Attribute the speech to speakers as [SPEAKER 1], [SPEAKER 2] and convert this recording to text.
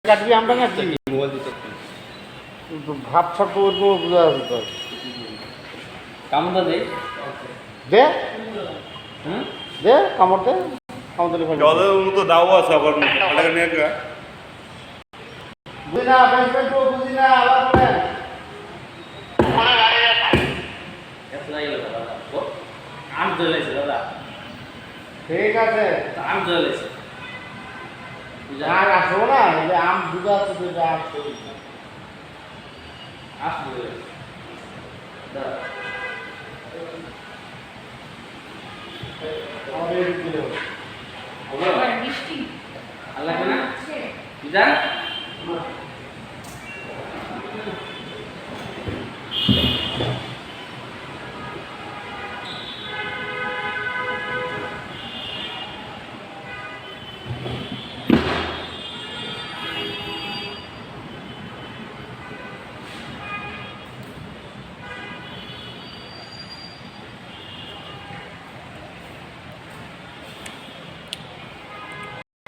[SPEAKER 1] কাটবি আমরা নাকি
[SPEAKER 2] মোবাইল দিতে
[SPEAKER 1] ভাত ছাপ করবো বুঝা যাবে তো
[SPEAKER 2] কামড়টা দেই
[SPEAKER 1] দে
[SPEAKER 2] হুম
[SPEAKER 1] দে কামড় দে কামড় দিলে ভালো
[SPEAKER 3] জলের মতো দাও আছে আবার আলাদা নিয়ে গা
[SPEAKER 1] বুঝি না বেসবেন্ট তো বুঝি না আবার বলেন
[SPEAKER 2] এত লাগলো দাদা আম জ্বলেছে দাদা
[SPEAKER 1] ঠিক আছে
[SPEAKER 2] আম জ্বলেছে
[SPEAKER 1] আর আসবো না এই যে আম দুধ আছে দুধ আসবো
[SPEAKER 2] আসবে দাদা
[SPEAKER 1] আমাদের দিলে
[SPEAKER 2] হবে
[SPEAKER 4] বৃষ্টি
[SPEAKER 2] আল্লাহ না
[SPEAKER 4] আছে
[SPEAKER 2] বিধান